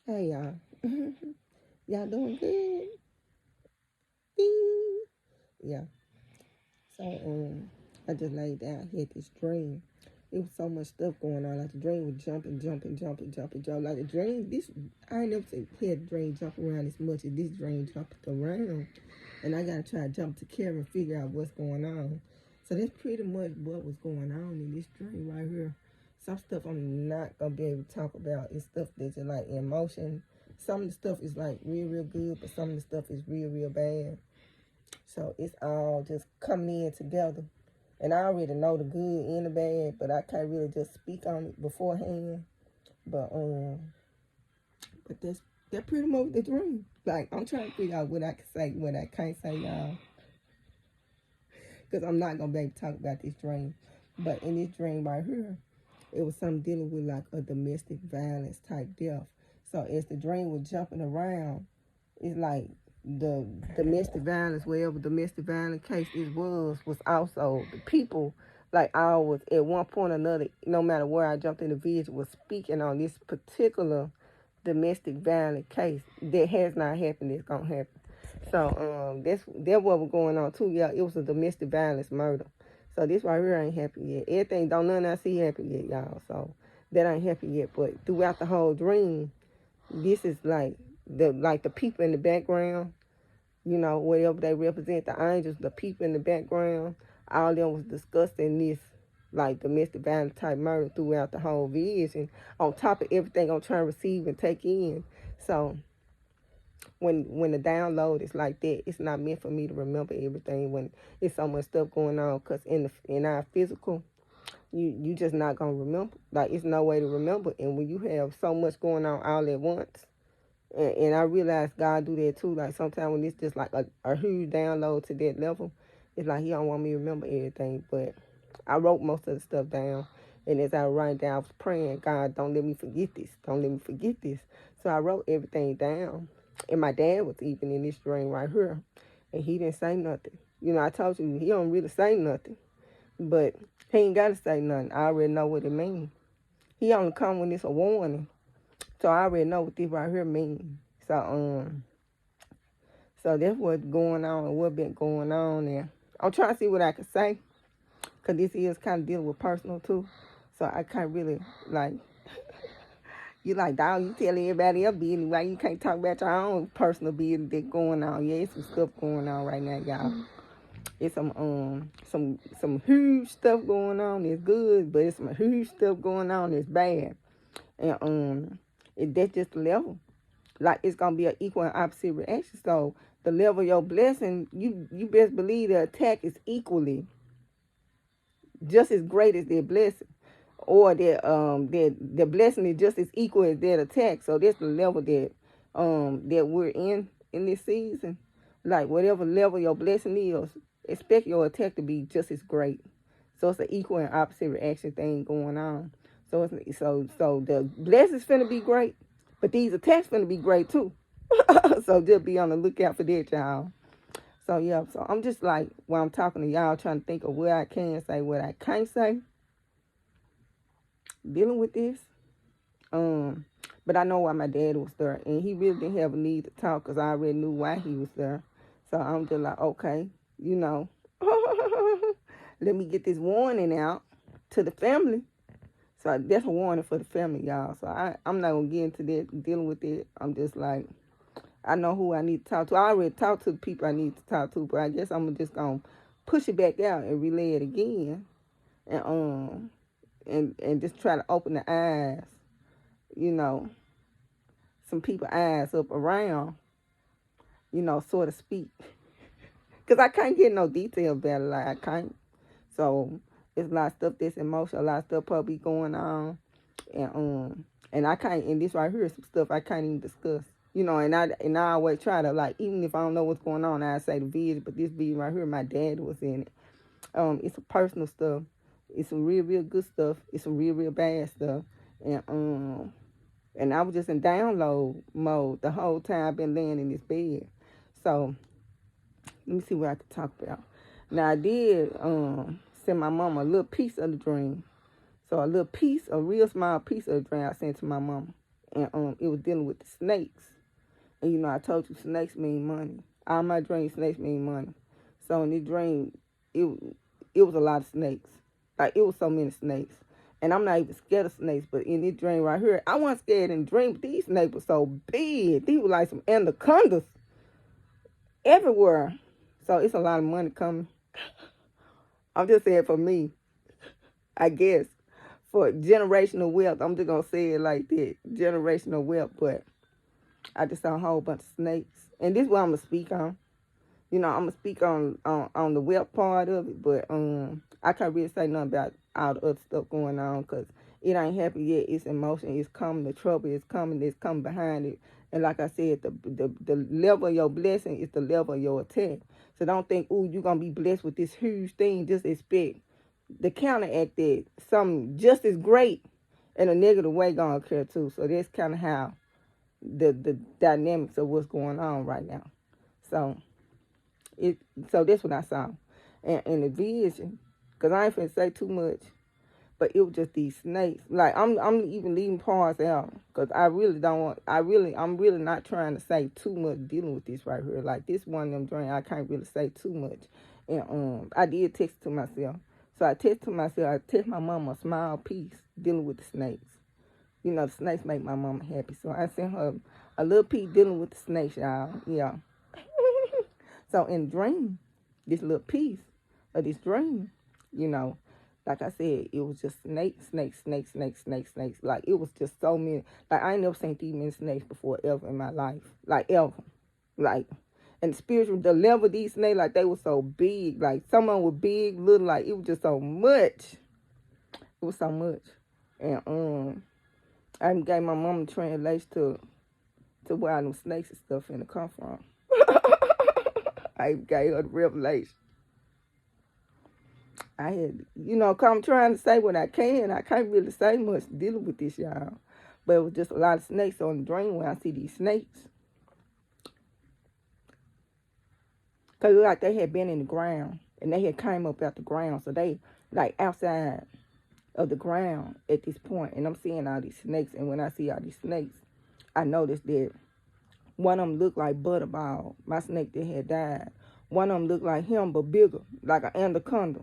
Hey y'all. Y'all doing good? Ding. Yeah. So I just laid down, had this dream. It was so much stuff going on. Like the dream was jumping. Like the dream, this I ain't never had the dream jump around as much as this dream jumped around. And I gotta try to jump to camera and figure out what's going on. So that's pretty much what was going on in this dream right here. Some stuff I'm not gonna be able to talk about. It's stuff that's just like emotion. Some of the stuff is like real good, but some of the stuff is real bad. So it's all just coming in together. And I already know the good and the bad, but I can't really just speak on it beforehand. But that's pretty much the dream. Like I'm trying to figure out what I can say, what I can't say, y'all, because I'm not gonna be able to talk about this dream. But in this dream right here, it was something dealing with like a domestic violence type death. So as the dream was jumping around, it's like the domestic violence, wherever domestic violence case it was also the people. Like I was at one point or another, no matter where I jumped in the vision, was speaking on this particular domestic violence case that has not happened. It's gonna happen. So that's what was going on too. Yeah, it was a domestic violence murder. So this right here ain't happened yet. Everything don't none I see happen yet, y'all. So that ain't happened yet. But throughout the whole dream, this is like the people in the background, whatever they represent, the angels, the people in the background, all of them was discussing this like domestic violence type murder throughout the whole vision, on top of everything I'm trying to receive and take in. So when the download is like that, it's not meant for me to remember everything when it's so much stuff going on. Cause in our physical, you just not gonna remember. Like it's no way to remember. And when you have so much going on all at once, and I realize God do that too. Like sometimes when it's just like a huge download to that level, it's like He don't want me to remember everything. But I wrote most of the stuff down, and as I was writing down, I was praying, God, don't let me forget this. Don't let me forget this. So I wrote everything down. And my dad was even in this dream right here, and he didn't say nothing. I told you he don't really say nothing, but he ain't gotta say nothing. I already know what it means. He only come when it's a warning. So I already know what this right here means. So that's what's going on and what been going on there. I'm trying to see what I can say, cause this is kind of dealing with personal too. So I can't really like. You like, dog, you tell everybody else business. Why you can't talk about your own personal business that's going on? Yeah, it's some stuff going on right now, y'all. It's some huge stuff going on. It's good, but it's some huge stuff going on. It's bad, and that's just the level. Like it's gonna be an equal and opposite reaction. So the level of your blessing, you best believe the attack is equally just as great as their blessing, or their blessing is just as equal as their attack. So that's the level that we're in this season. Like whatever level your blessing is, expect your attack to be just as great. So it's an equal and opposite reaction thing going on. So the blessings finna be great, but these attacks finna be great too. So just be on the lookout for that, y'all. So yeah, so I'm just like while I'm talking to y'all, trying to think of what I can say, what I can't say, dealing with this. Um, but I know why my dad was there, and he really didn't have a need to talk because I already knew why he was there. So I'm just like, okay, you know, let me get this warning out to the family. So that's a warning for the family, y'all. So I'm not gonna get into that dealing with it. I'm just like, I know who I need to talk to. I already talked to the people I need to talk to, but I guess I'm just gonna push it back out and relay it again, and just try to open the eyes, you know, some people eyes up around, so to speak. Cause I can't get no detail about it, like I can't. So it's a lot of stuff that's emotional, a lot of stuff probably going on, and I can't. And this right here is some stuff I can't even discuss. And I always try to, like, even if I don't know what's going on, I say the vision, but this vision right here, my dad was in it. It's some personal stuff. It's some real good stuff. It's some real bad stuff. And I was just in download mode the whole time I've been laying in this bed. So let me see what I can talk about. Now I did send my mama a little piece of the dream. So a little piece, a real small piece of the dream I sent to my mama. and it was dealing with the snakes. And you know, I told you snakes mean money. All my dreams, snakes mean money. So in this dream, it it was a lot of snakes. Like it was so many snakes. And I'm not even scared of snakes, but in this dream right here, I wasn't scared in the dream, but these snakes were so big. These were like some anacondas everywhere. So it's a lot of money coming. I'm just saying for me, I guess, for generational wealth. I'm just going to say it like that, generational wealth. But I just saw a whole bunch of snakes. And this is what I'm going to speak on. You know, I'm going to speak on the wealth part of it, but I can't really say nothing about all the other stuff going on because it ain't happened yet. It's in motion. It's coming. The trouble is coming. It's coming behind it. And like I said, the level of your blessing is the level of your attack. So don't think, ooh, you're going to be blessed with this huge thing. Just expect the counteract that something just as great in a negative way going to occur too. So that's kind of how the dynamics of what's going on right now. So that's what I saw. And in the vision, because I ain't finna say too much, but it was just these snakes. Like, I'm even leaving parts out, because I'm really not trying to say too much dealing with this right here. Like, this one of them dreams, I can't really say too much. And I did text to myself. So I text my mama a small piece dealing with the snakes. You know, the snakes make my mama happy. So I sent her a little piece dealing with the snakes, y'all. Yeah. So in the dream, this little piece of this dream, you know, like I said, it was just snakes. Like, it was just so many. Like, I ain't never seen these many snakes before ever in my life. Like, ever. Like, and spiritual, the level of these snakes, like, they were so big. Like, some of them were big, little, like, it was just so much. It was so much. And I even gave my mom the translation to where all them snakes and stuff finna come from. I gave her the revelation. I had, you know, I'm trying to say what I can. I can't really say much dealing with this, y'all. But it was just a lot of snakes on the dream when I see these snakes. Because like they had been in the ground. And they had came up out the ground. So they, like, outside of the ground at this point. And I'm seeing all these snakes. And when I see all these snakes, I noticed that one of them looked like Butterball, my snake that had died. One of them looked like him, but bigger, like an anaconda.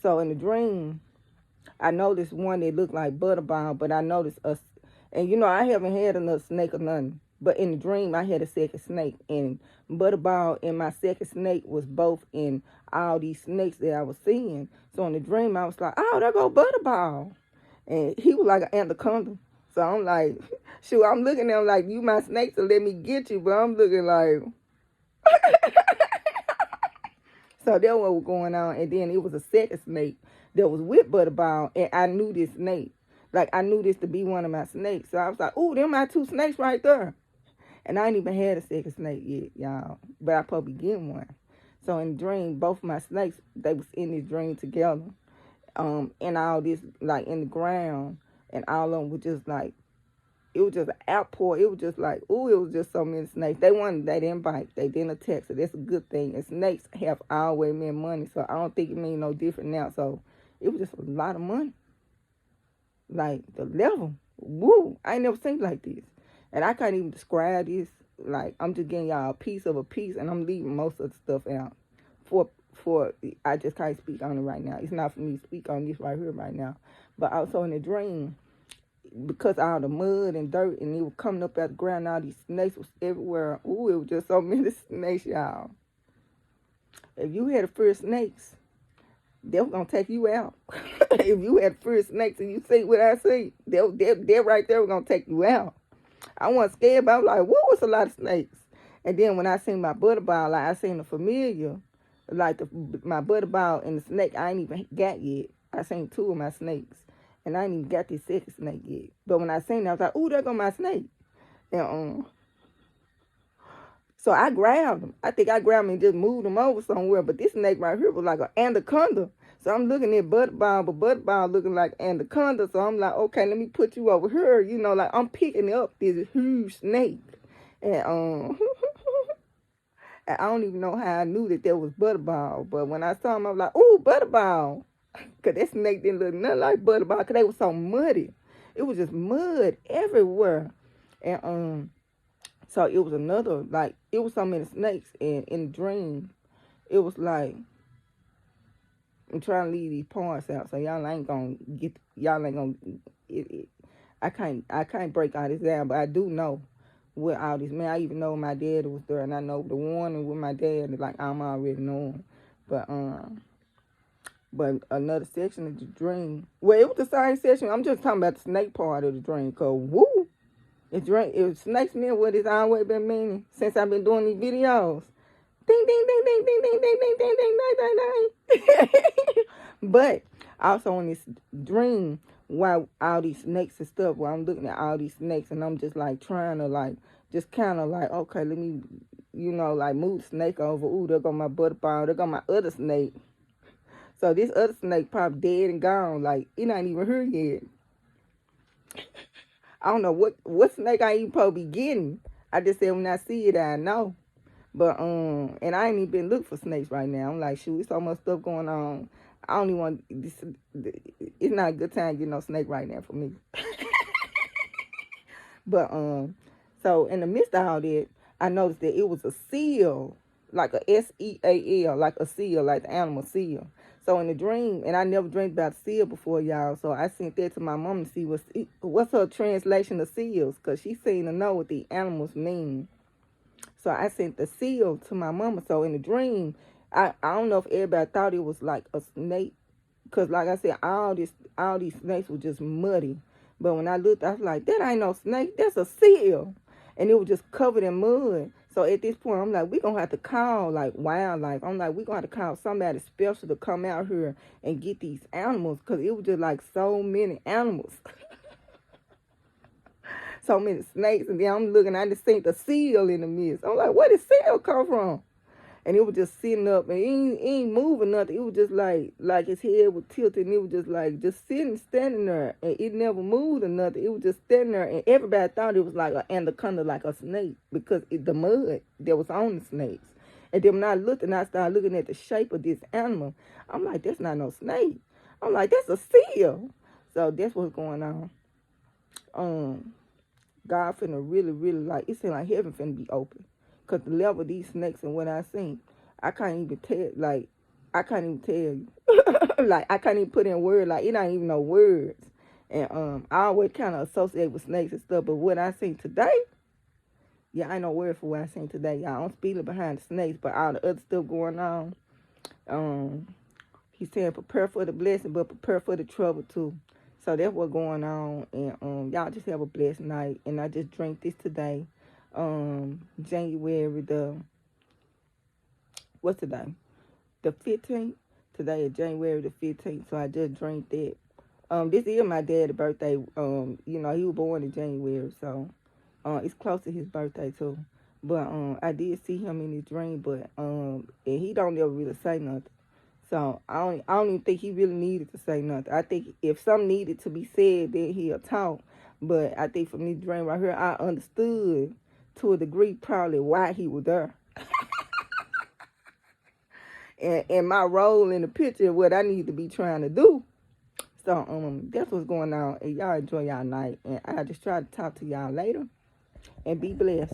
So in the dream, I noticed one that looked like Butterball, but I noticed us. And, you know, I haven't had another snake or nothing. But in the dream, I had a second snake. And Butterball and my second snake was both in all these snakes that I was seeing. So in the dream, I was like, oh, there go Butterball. And he was like an anaconda. So I'm like, shoot, I'm looking at him like, you my snake, so let me get you. But I'm looking like, so that's what was going on. And then it was a second snake that was with Butterball. And I knew this snake. Like, I knew this to be one of my snakes. So I was like, ooh, them my two snakes right there. And I ain't even had a second snake yet, y'all. But I probably get one. So in the dream, both of my snakes, they was in this dream together. And all this, like, in the ground. And all of them were just like, it was just an outpour. It was just like, ooh, it was just so many snakes. They didn't bite. They didn't attack. So that's a good thing. And snakes have always meant money. So I don't think it means no different now. So it was just a lot of money. Like, the level. Woo. I ain't never seen like this. And I can't even describe this. Like, I'm just getting y'all a piece of a piece. And I'm leaving most of the stuff out. I just can't speak on it right now. It's not for me to speak on this right here right now. But also in the dream, because all the mud and dirt, and it was coming up out the ground, all these snakes was everywhere. Ooh, it was just so many snakes, y'all. If you had the first snakes, they were going to take you out. If you had the first snakes and you see what I see, they right there were going to take you out. I wasn't scared, but I was like, whoa, it's a lot of snakes. And then when I seen my Butterball, like I seen a familiar, like my Butterball and the snake I ain't even got yet. I seen two of my snakes. And I ain't even got this second snake yet. But when I seen it, I was like, ooh, there go my snake. And so I grabbed him. I think I grabbed him and just moved him over somewhere. But this snake right here was like an anaconda. So I'm looking at Butterball, but Butterball looking like anaconda. So I'm like, okay, let me put you over here. You know, like I'm picking up this huge snake. And I don't even know how I knew that there was Butterball. But when I saw him, I was like, ooh, Butterball. Because that snake didn't look nothing like Butterball because they were so muddy. It was just mud everywhere. And so it was another, like, it was so many snakes, and in the dream, it was like, I'm trying to leave these parts out, so y'all ain't gonna, I can't break all this down, but I do know with all this, man, I even know my dad was there, and I know the warning with my dad, like, I'm already knowing, but another section of the dream, well, it was the same section, I'm just talking about the snake part of the dream, cause, woo, it snakes me what it's always been meaning since I've been doing these videos. Ding, ding, ding, ding, ding, ding, ding, ding, ding, ding, ding, ding, ding. But also in this dream, while all these snakes and stuff, while I'm looking at all these snakes, and I'm just like trying to like, just kind of like, okay, let me, like move the snake over. Ooh, there go my butterball. There go my other snake. So this other snake probably dead and gone. Like, it ain't even here yet. I don't know what snake I even supposed to be getting. I just said when I see it, I know. But and I ain't even been looking for snakes right now. I'm like, shoot, it's so much stuff going on. I don't even want this. It's not a good time to get no snake right now for me. But so in the midst of all that, I noticed that it was a seal, like a seal, like a seal, like the animal seal. So in the dream, and I never dreamed about seal before, y'all. So I sent that to my mom to see what's her translation of seals, because she seemed to know what the animals mean. So I sent the seal to my mama. So in the dream, I don't know if everybody thought it was like a snake, because like I said, all these snakes were just muddy. But when I looked, I was like, that ain't no snake, that's a seal. And it was just covered in mud. So at this point, I'm like, we're going to have to call, like, wildlife. I'm like, we're going to have to call somebody special to come out here and get these animals, because it was just, like, so many animals. So many snakes. And then I'm looking, I just seen the seal in the midst. I'm like, where did seal come from? And it was just sitting up, and he ain't moving nothing. It was just like his head was tilted, and it was just like, just sitting, standing there, and it never moved or nothing. It was just standing there, and everybody thought it was like an anaconda, like a snake, because the mud that was on the snakes. And then when I looked, and I started looking at the shape of this animal, I'm like, that's not no snake. I'm like, that's a seal. So that's what's going on. God finna really, really, like, it seemed like heaven finna be open. Because the level of these snakes and what I seen, I can't even tell, like, I can't even tell you. Like, I can't even put in words, like, it ain't even no words. And I always kind of associate with snakes and stuff, but what I seen today, yeah, I ain't no word for what I seen today. Y'all, I'm speeding behind the snakes, but all the other stuff going on, he's saying prepare for the blessing, but prepare for the trouble too. So that's what's going on, and y'all just have a blessed night. And I just drank this today, January what's today? The 15th. Today is January the 15th, so I just drank that. This is my dad's birthday. He was born in January, so it's close to his birthday too. But I did see him in his dream, but and he don't ever really say nothing. So I don't even think he really needed to say nothing. I think if something needed to be said, then he'll talk. But I think from this dream right here, I understood to a degree probably why he was there. and my role in the picture, what I need to be trying to do. So that's what's going on. And y'all enjoy y'all night. And I just try to talk to y'all later. And be blessed.